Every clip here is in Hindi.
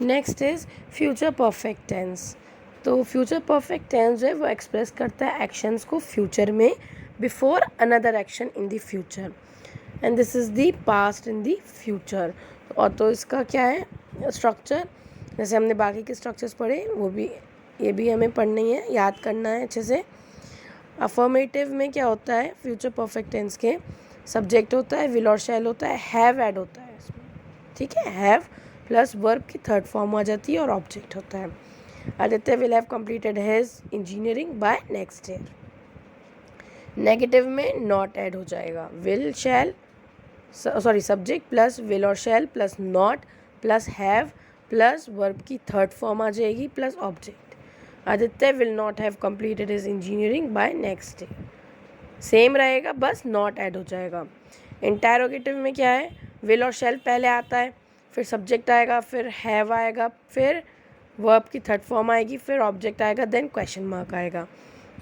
Next is future perfect tense. तो फ्यूचर परफेक्ट टेंस जो है वो एक्सप्रेस करता है एक्शंस को फ्यूचर में before another action in the future, and this is the past in the future. और तो इसका क्या है स्ट्रक्चर, जैसे हमने बाकी के स्ट्रक्चर्स पढ़े वो भी ये भी हमें पढ़नी है, याद करना है अच्छे से। अफर्मेटिव में क्या होता है, फ्यूचर परफेक्ट टेंस के सब्जेक्ट होता है, विल और शैल होता है, हैव ऐड होता है इसमें, ठीक है। हैव प्लस वर्ब की थर्ड फॉर्म आ जाती है और ऑब्जेक्ट होता है। Aditya will have completed his engineering by next year. Negative में नॉट ऐड हो जाएगा, will shall sorry subject plus will और shall plus not plus have plus verb की थर्ड फॉर्म आ जाएगी plus object. Aditya will not have completed his engineering by next year, same रहेगा बस नॉट ऐड हो जाएगा। इंटैरोगेटिव में क्या है, विल और शैल पहले आता है, फिर सब्जेक्ट आएगा, फिर हैव आएगा, फिर वर्ब की थर्ड फॉर्म आएगी, फिर ऑब्जेक्ट आएगा, देन क्वेश्चन मार्क आएगा।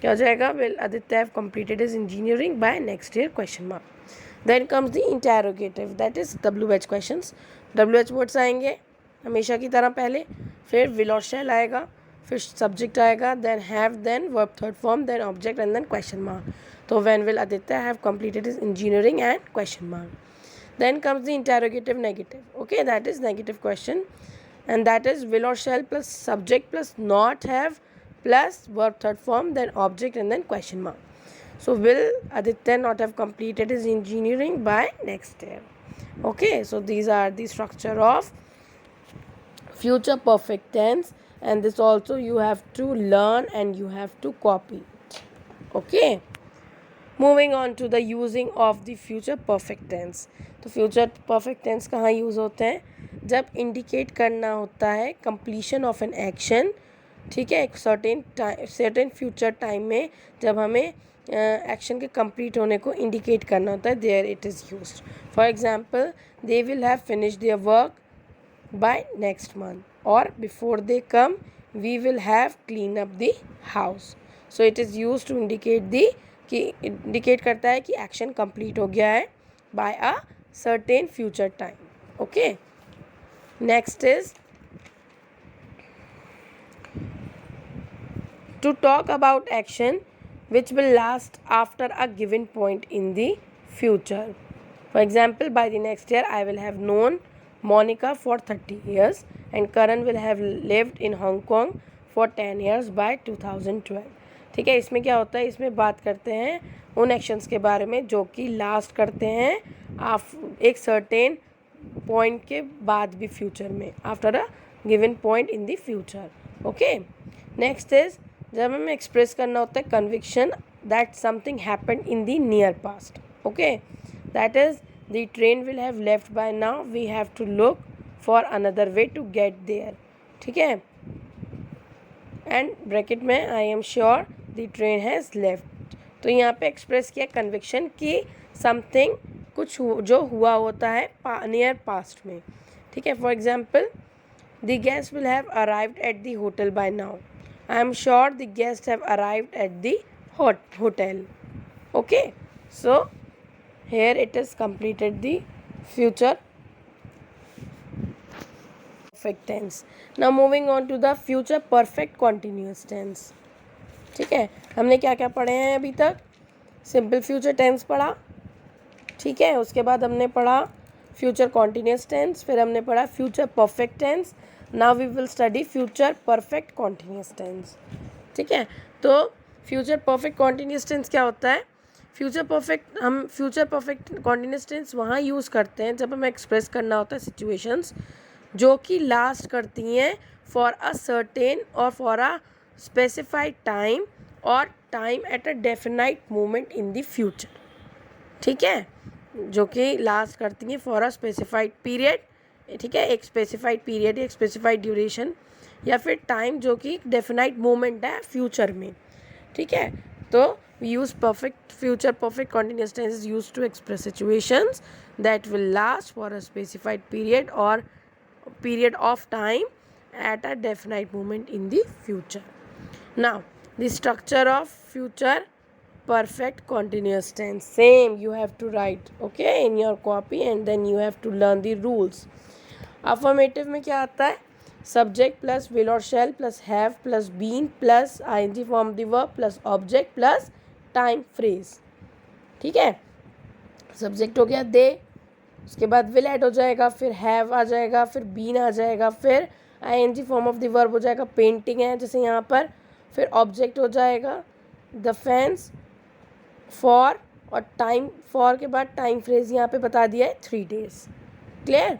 क्या हो जाएगा, will Aditya have completed his engineering by next year question mark. Then comes the interrogative, that is WH questions. WH words आएंगे हमेशा की तरह पहले, फिर विल और शैल आएगा, फिर सब्जेक्ट आएगा, then have, then verb third form, then object and then question mark. तो when will Aditya have completed his engineering and question mark. Then comes the interrogative negative. Okay, that is negative question, and that is will or shall plus subject plus not have plus verb third form, then object and then question mark. So will Aditya not have completed his engineering by next year? Okay, so these are the structure of future perfect tense, and this also you have to learn and you have to copy. Okay. Moving on to the using of the future perfect tense. तो फ्यूचर परफेक्ट टेंस कहाँ यूज़ होते हैं, जब इंडिकेट करना होता है कंप्लीशन ऑफ एन एक्शन, ठीक है, एक सर्टेन फ्यूचर टाइम में जब हमें एक्शन के कंप्लीट होने को इंडिकेट करना होता है, there it is used. For example, they will have finished their work by next month, और before they come we will have clean up the house. So it is used to indicate the कि इंडिकेट करता है कि एक्शन कंप्लीट हो गया है by a certain future time. Okay, next is to talk about action which will last after a given point in the future. For example, by the next year I will have known Monica for 30 years and Karan will have lived in Hong Kong for 10 years by 2012। ठीक है, इसमें क्या होता है, इसमें बात करते हैं उन एक्शंस के बारे में जो कि लास्ट करते हैं एक सर्टेन पॉइंट के बाद भी फ्यूचर में, after a given point in the future. Okay, next is जब हमें एक्सप्रेस करना होता है conviction that something happened in the near past. Okay, that is the train will have left by now, we have to look for another way to get there. ठीक है, एंड ब्रैकेट में I am sure the train has left. तो यहाँ पे एक्सप्रेस किया कन्विक्शन कि समथिंग कुछ जो हुआ होता है नियर पास्ट में। ठीक है, for example, the guest will have arrived at the hotel by now, I am sure the guest have arrived at the hotel. Okay, so here it is completed the future perfect tense. Now moving on to the future perfect continuous tense. ठीक है, हमने क्या क्या पढ़े हैं अभी तक, सिंपल फ्यूचर टेंस पढ़ा, ठीक है, उसके बाद हमने पढ़ा फ्यूचर कॉन्टिन्यूस टेंस, फिर हमने पढ़ा future perfect tense. Now we will study future perfect continuous tense. ठीक है, तो फ्यूचर परफेक्ट कॉन्टिन्यूस टेंस क्या होता है, हम फ्यूचर परफेक्ट कॉन्टिन्यूस टेंस वहाँ यूज़ करते हैं जब हमें एक्सप्रेस करना होता है सिचुएशंस जो कि लास्ट करती हैं फॉर अ सर्टेन और फॉर अ स्पेसिफाइड टाइम और time at a definite moment in the future. ठीक है, जो कि लास्ट करती हैं फॉर अ स्पेसिफाइड पीरियड, ठीक है, एक स्पेसिफाइड पीरियड, एक स्पेसिफाइड ड्यूरेशन, या फिर टाइम जो कि डेफिनाइट मोमेंट है फ्यूचर में। ठीक है, तो we use future perfect continuous tense is used to express situations that will last for a specified period or period of time at a definite moment in the future. Now the structure of future perfect continuous tense, same you have to write, okay, in your copy, and then you have to learn the rules. Affirmative में क्या आता है, सब्जेक्ट प्लस विल और shall plus have plus been plus ING form the verb plus object plus time phrase. ठीक है, सब्जेक्ट हो गया दे, उसके बाद विल ऐड हो जाएगा, फिर हैव आ जाएगा, फिर बीन आ जाएगा, फिर ING form of the verb हो जाएगा, पेंटिंग है जैसे यहाँ पर, फिर ऑब्जेक्ट हो जाएगा द फैंस, फॉर, और टाइम, फॉर के बाद टाइम फ्रेज यहाँ पे बता दिया है 3 days। क्लियर?